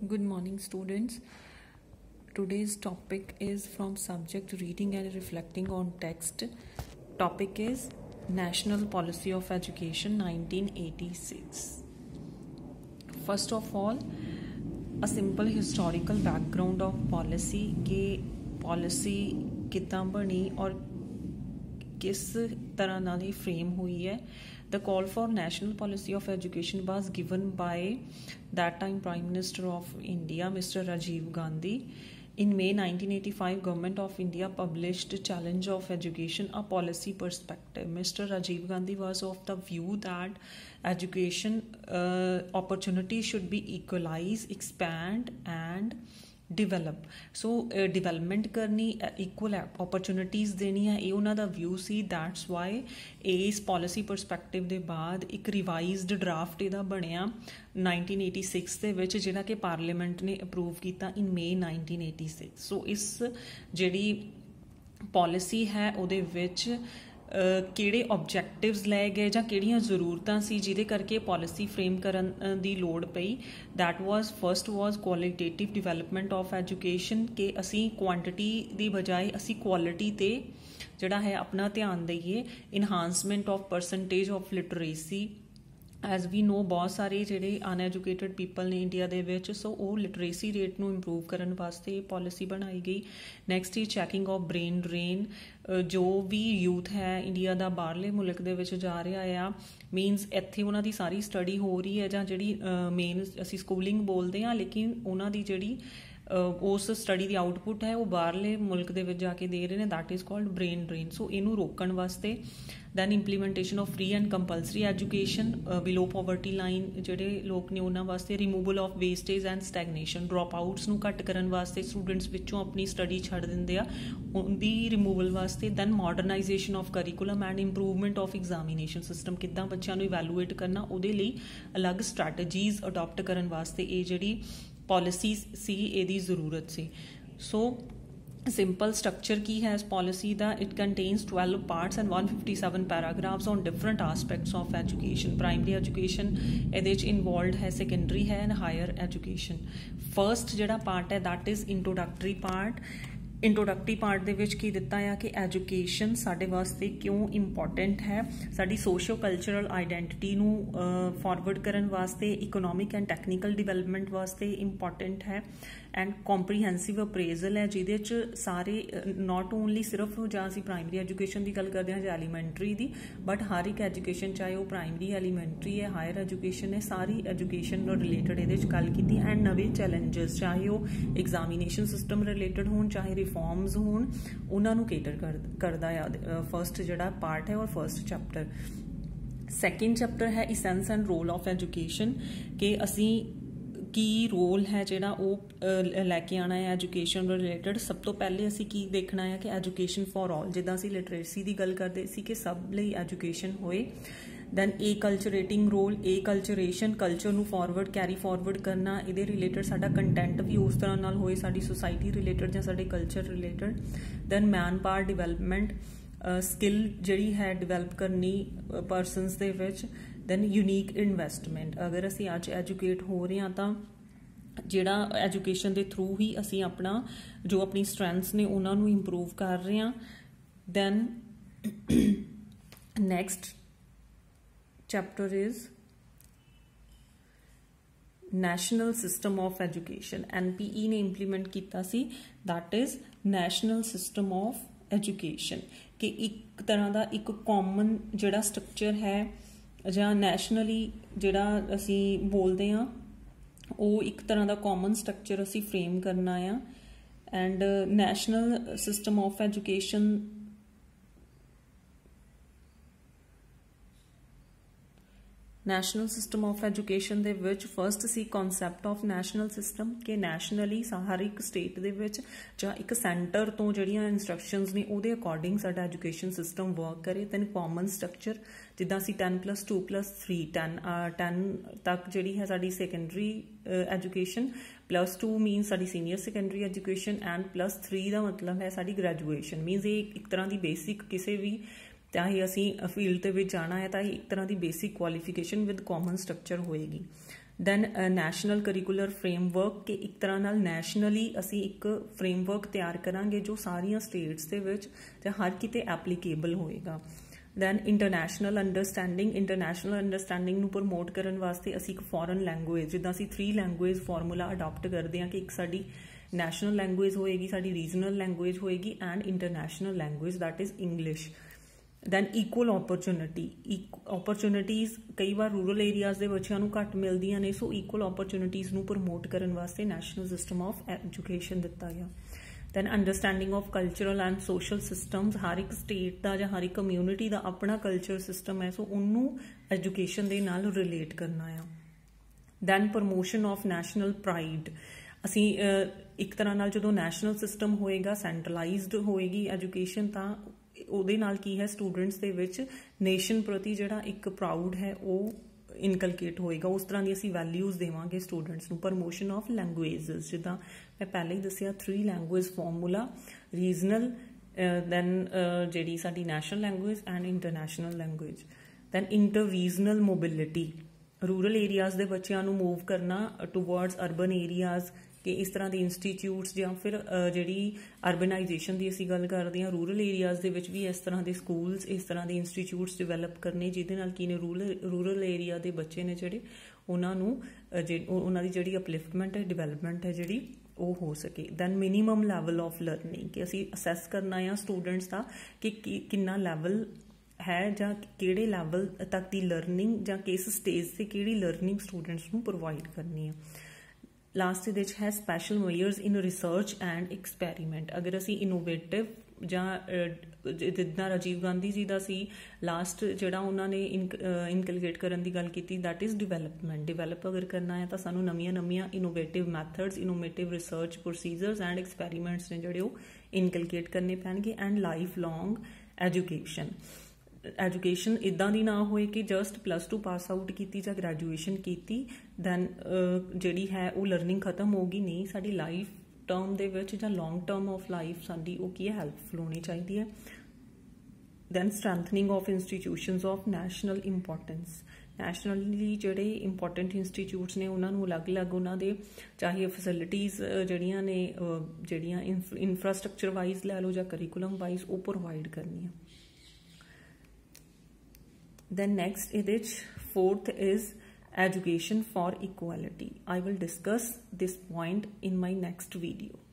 Good morning, students. Today's topic is from subject reading and reflecting on text. Topic is National Policy of Education 1986. First of all, a simple historical background of policy के policy कितना बनी और किस तरह नाल ही frame हुई है. The call for national policy of education was given by that time Prime Minister of India, Mr. Rajiv Gandhi. In May 1985, Government of India published Challenge of Education, a policy perspective. Mr. Rajiv Gandhi was of the view that education opportunities should be equalized, expand and develop. So development करनी, equal opportunities देनी है, ये उन्हों दा view C. That's why इस policy perspective दे बाद एक revised draft इहदा बनिया 1986 दे विच, जिहड़ा कि पार्लीमेंट ने अप्रूव किया इन मई 1986. सो इस जिहड़ी पॉलिसी है उहदे विच किहड़े ऑब्जैक्टिव्स लै गए जां किहड़ियां जरूरतां सी जिहदे करके पॉलिसी फ्रेम करन दी लोड़ पई. That was first was qualitative development of education कि असी क्वांटिटी दी बजाय असी क्वालिटी ते जिहड़ा है अपना ध्यान दईए. Enhancement of percentage of literacy. As we know बहुत सारे जिहड़े अनएजुकेटेड पीपल ने इंडिया दे विच, सो वो लिटरेसी रेट नूं इंप्रूव करन वास्ते ये पॉलिसी बनाई गई. नैक्सट ही चैकिंग ऑफ ब्रेन ड्रेन. जो भी यूथ है इंडिया का बाहरले मुल्क दे विच जा रहा आ, मीनस इत्थे उन्हां दी सारी स्टडी हो रही है जां जिहड़ी मेन असीं स्कूलिंग बोलते हैं, लेकिन उन्हां दी जिहड़ी उस स्टडी की आउटपुट है वो बाहरले मुल्क दे विच जाके दे रहे हैं. That is called brain drain. So इनू रोकण वास्ते then implementation of free and compulsory education below poverty line. जिहड़े लोग ने उन्हां वास्ते removal of wastage and stagnation. Dropouts नूं घट करन वास्ते, स्टूडेंट्स विचों अपनी स्टडी छड्ड दिंदे आ, उनदी रिमूवल वास्ते. Then modernisation of curriculum and improvement of examination system. किद्दां बच्चों नूं इवैलूएट करना, उहदे लई अलग स्ट्रैटेजीज अडॉप्ट करन वास्ते ये जिहड़ी पॉलिसी सी इहदी जरूरत सी. सो सिंपल स्ट्रक्चर की है इस पॉलिसी का. It contains 12 parts and 157 paragraphs on different aspects of education. Primary education इहदे विच इनवॉल्वड है, सैकेंडरी है एंड हायर एजुकेशन. फर्स्ट जिहड़ा पार्ट है that is introductory part. Introductory part दे विच की दिता है कि एजुकेशन साडे वास्ते क्यों इंपॉर्टेंट है, साडी सोशियो कल्चरल आइडेंटिटी नूं फॉरवर्ड करन वास्ते, इकोनॉमिक एंड टैक्नीकल डिवेलपमेंट वास्ते इंपॉर्टेंट है. एंड कॉम्प्रीहेंसिव अप्रेजल है जिहदे च सारे नॉट ओनली सिर्फ जां असीं प्राइमरी एजुकेशन की गल करते हैं जां एलीमेंटरी की, बट हर एक एजुकेशन चाहे वो प्राइमरी एलीमेंटरी है, हायर एजुकेशन है, सारी एजुकेशन रिलेटेड ये गल की. एंड नवे चैलेंजेस चाहे वो एग्जामिनेशन सिस्टम रिलेटेड होण, चाहे रिफॉर्म्स होण, उन्होंने केटर करदा है फर्स्ट जिहड़ा पार्ट है और फर्स्ट चैप्टर. सैकेंड चैप्टर है essence and role of education कि असी की रोल है जिहड़ा वो लैके आना है एजुकेशन रिलेटेड. सब तो पहले असी की देखना है कि एजुकेशन फॉर ऑल, जिद्दां असी लिटरेसी की गल करते सी कि सब लई एजुकेशन होए. दैन ए कल्चरेटिंग रोल. ए कल्चरेशन, कल्चर नूं फॉरवर्ड कैरी फॉरवर्ड करना, इहदे रिलेटेड साडा कंटेंट भी उस तरह नाल होए साडी सोसाइटी रिलेटेड जां साडे culture related. Then manpower development, skill जिहड़ी है डिवेलप करनी परसनस दे विच. Then unique investment. अगर असी अज एजुकेट हो रहे हैं तो जिहड़ा एजुकेशन के थ्रू ही असी अपना जो अपनी स्ट्रैंथ्स ने उन्होंने इंप्रूव कर रहे हैं. Then next chapter is national system of education. NPE ने इंप्लीमेंट किया सी. That is national system of education कि एक तरह का एक कॉमन जिहड़ा स्ट्रक्चर है जां नैशनली जिहड़ा असी बोलते हैं वो एक तरह का कॉमन स्ट्रक्चर असी फ्रेम करना आ. And national system of education national system of education दे विच फर्स्ट सी कॉन्सैप्ट ऑफ नैशनल सिस्टम कि नैशनली हर एक स्टेट दे विच जां एक सेंटर तो जिहड़ियां इंस्ट्रक्शनस ने उहदे अकॉर्डिंग साडा एजुकेशन सिस्टम वर्क करे. दैन कॉमन स्ट्रक्चर जिद्दां असीं 10+2+3 10 तक जिहड़ी है साडी सैकेंडरी एजुकेशन, +2 मीनस साडी सीनियर सैकेंडरी एजुकेशन एंड +3 का मतलब है साडी ग्रैजुएशन. मीनस ये एक तरह की बेसिक किसी भी चाहे असी फील्ड के जाना है तो एक तरह की basic qualification with common structure होएगी. ਦੈਨ ਨੈਸ਼ਨਲ ਕਰਿਕੂਲਰ ਫਰੇਮਵਰਕ ਕਿ ਇੱਕ ਤਰ੍ਹਾਂ ਨਾਲ ਨੈਸ਼ਨਲੀ ਅਸੀਂ ਇੱਕ ਫਰੇਮਵਰਕ ਤਿਆਰ ਕਰਾਂਗੇ ਜੋ ਸਾਰੀਆਂ ਸਟੇਟਸ ਦੇ ਵਿੱਚ ਜਾਂ ਹਰ ਕਿਤੇ ਐਪਲੀਕੇਬਲ ਹੋਏਗਾ। ਦੈਨ ਇੰਟਰਨੈਸ਼ਨਲ ਅੰਡਰਸਟੈਂਡਿੰਗ ਨੂੰ ਪ੍ਰਮੋਟ ਕਰਨ ਵਾਸਤੇ ਅਸੀਂ ਇੱਕ ਫੋਰਨ ਲੈਂਗੁਏਜ, ਜਿੱਦਾਂ ਅਸੀਂ 3 ਲੈਂਗੁਏਜ ਫਾਰਮੂਲਾ ਅਡਾਪਟ ਕਰਦੇ ਹਾਂ ਕਿ ਇੱਕ ਸਾਡੀ ਨੈਸ਼ਨਲ ਲੈਂਗੁਏਜ ਹੋਏਗੀ, ਸਾਡੀ ਰੀਜਨਲ ਲੈਂਗੁਏਜ ਹੋਏਗੀ and international language that is English. Then equal opportunities ਕਈ ਵਾਰ ਰੂਰਲ ਏਰੀਆਜ਼ ਦੇ ਬੱਚਿਆਂ ਨੂੰ ਘੱਟ ਮਿਲਦੀਆਂ ਨੇ, ਸੋ ਈਕੁਅਲ ਓਪਰਚੁਨਿਟੀਜ਼ ਨੂੰ ਪ੍ਰਮੋਟ ਕਰਨ ਵਾਸਤੇ ਨੈਸ਼ਨਲ ਸਿਸਟਮ ਆਫ ਐਜੂਕੇਸ਼ਨ ਦਿੱਤਾ ਗਿਆ। Then understanding of cultural and social systems, ਹਰ ਇੱਕ ਸਟੇਟ ਦਾ ਜਾਂ ਹਰ ਇੱਕ ਕਮਿਊਨਿਟੀ ਦਾ ਆਪਣਾ ਕਲਚਰ ਸਿਸਟਮ ਹੈ, ਸੋ ਉਹਨੂੰ ਐਜੂਕੇਸ਼ਨ ਦੇ ਨਾਲ ਰਿਲੇਟ ਕਰਨਾ ਆ। Then promotion of national pride, ਅਸੀਂ ਇੱਕ ਤਰ੍ਹਾਂ ਨਾਲ ਜਦੋਂ ਨੈਸ਼ਨਲ ਸਿਸਟਮ ਹੋਏਗਾ, ਸੈਂਟਰਲਾਈਜ਼ਡ ਹੋਏਗੀ ਐਜੂਕੇਸ਼ਨ, ਤਾਂ ਉਹਦੇ ਨਾਲ ਕੀ ਹੈ ਸਟੂਡੈਂਟਸ ਦੇ ਵਿੱਚ ਨੇਸ਼ਨ ਪ੍ਰਤੀ ਜਿਹੜਾ ਇੱਕ ਪ੍ਰਾਊਡ ਹੈ ਉਹ ਇਨਕਲਕੇਟ ਹੋਏਗਾ। ਉਸ ਤਰ੍ਹਾਂ ਦੀ ਅਸੀਂ ਵੈਲਿਊਜ਼ ਦੇਵਾਂਗੇ ਸਟੂਡੈਂਟਸ ਨੂੰ। ਪ੍ਰਮੋਸ਼ਨ ਆਫ ਲੈਂਗੁਏਜਸ, ਜਿੱਦਾਂ ਮੈਂ ਪਹਿਲਾਂ ਹੀ ਦੱਸਿਆ 3 ਲੈਂਗੁਏਜ ਫਾਰਮੂਲਾ, ਰੀਜਨਲ, ਦੈਨ ਜਿਹੜੀ ਸਾਡੀ national language and international language. Then inter regional mobility, rural areas ਦੇ ਬੱਚਿਆਂ ਨੂੰ ਮੂਵ ਕਰਨਾ ਟੂਵਰਡਸ ਅਰਬਨ ਏਰੀਆਜ਼, ਕਿ ਇਸ ਤਰ੍ਹਾਂ ਦੇ ਇੰਸਟੀਚਿਊਟਸ ਜਾਂ ਫਿਰ ਜਿਹੜੀ ਅਰਬਨਾਈਜੇਸ਼ਨ ਦੀ ਅਸੀਂ ਗੱਲ ਕਰਦੇ ਹਾਂ, ਰੂਰਲ ਏਰੀਆਜ਼ ਦੇ ਵਿੱਚ ਵੀ ਇਸ ਤਰ੍ਹਾਂ ਦੇ ਸਕੂਲਸ, ਇਸ ਤਰ੍ਹਾਂ ਦੇ ਇੰਸਟੀਚਿਊਟਸ ਡਿਵੈਲਪ ਕਰਨੇ, ਜਿਹਦੇ ਨਾਲ ਕੀ ਨੇ ਰੂਰਲ ਏਰੀਆ ਦੇ ਬੱਚੇ ਨੇ ਜਿਹੜੇ ਉਹਨਾਂ ਨੂੰ ਉਹਨਾਂ ਦੀ ਜਿਹੜੀ ਅਪਲਿਫਟਮੈਂਟ ਹੈ, ਡਿਵੈਲਪਮੈਂਟ ਹੈ ਜਿਹੜੀ ਉਹ ਹੋ ਸਕੇ। Then minimum level of learning, ਕਿ ਅਸੀਂ ਅਸੈਸ ਕਰਨਾ ਆ ਸਟੂਡੈਂਟਸ ਦਾ ਕਿ ਕਿੰਨਾ ਲੈਵਲ ਹੈ ਜਾਂ ਕਿਹੜੇ ਲੈਵਲ ਤੱਕ ਦੀ ਲਰਨਿੰਗ ਜਾਂ ਕਿਸ ਸਟੇਜ ਤੇ ਕਿਹੜੀ ਲਰਨਿੰਗ ਸਟੂਡੈਂਟਸ ਨੂੰ ਪ੍ਰੋਵਾਈਡ ਕਰਨੀ ਹੈ। ਲਾਸਟ ਇਹਦੇ 'ਚ ਹੈ special measures in research and experiment. ਅਗਰ ਅਸੀਂ ਇਨੋਵੇਟਿਵ ਜਾਂ ਜਿੱਦਾਂ ਰਾਜੀਵ ਗਾਂਧੀ ਜੀ ਦਾ ਸੀ ਲਾਸਟ ਜਿਹੜਾ ਉਹਨਾਂ ਨੇ ਇਨਕਲਕੇਟ ਕਰਨ ਦੀ ਗੱਲ ਕੀਤੀ, ਦੈਟ ਇਜ਼ ਡਿਵੈਲਪ ਅਗਰ ਕਰਨਾ ਹੈ ਤਾਂ ਸਾਨੂੰ ਨਵੀਆਂ innovative methods, innovative research procedures and experiments ਨੇ ਜਿਹੜੇ ਉਹ ਇਨਕਲਕੇਟ ਕਰਨੇ ਪੈਣਗੇ। ਐਂਡ ਲਾਈਫ ਲੌਂਗ ਐਜੂਕੇਸ਼ਨ ਇੱਦਾਂ ਦੀ ਨਾ ਹੋਏ ਕਿ ਜਸਟ +2 ਪਾਸ ਆਊਟ ਕੀਤੀ ਜਾਂ ਗ੍ਰੈਜੂਏਸ਼ਨ ਕੀਤੀ ਦੈਨ ਜਿਹੜੀ ਹੈ ਉਹ ਲਰਨਿੰਗ ਖਤਮ ਹੋ ਗਈ। ਨਹੀਂ, ਸਾਡੀ ਲਾਈਫ ਟਰਮ ਦੇ ਵਿੱਚ ਜਾਂ ਲੌਂਗ ਟਰਮ ਆਫ ਲਾਈਫ ਸਾਡੀ ਉਹ ਕੀ ਹੈ, ਹੈਲਪਫੁਲ ਹੋਣੀ ਚਾਹੀਦੀ ਹੈ। Then strengthening of institutions of national importance, nationally ਜਿਹੜੇ ਇੰਪੋਰਟੈਂਟ ਇੰਸਟੀਟਿਊਟਸ ਨੇ ਉਹਨਾਂ ਨੂੰ ਅਲੱਗ-ਅਲੱਗ ਉਹਨਾਂ ਦੇ ਚਾਹੇ ਫੈਸਿਲਿਟੀਜ਼ ਜਿਹੜੀਆਂ ਨੇ, ਜਿਹੜੀਆਂ ਇਨਫਰਾਸਟਰਕਚਰ ਵਾਈਜ਼ ਲੈ ਲਓ ਜਾਂ ਕਰਿਕੂਲਮ ਵਾਈਜ਼, ਉਹ ਪ੍ਰੋਵਾਈਡ ਕਰਨੀਆਂ। Then next ਇਹਦੇ 'ਚ 4th is education for equality. I will discuss this point in my next video.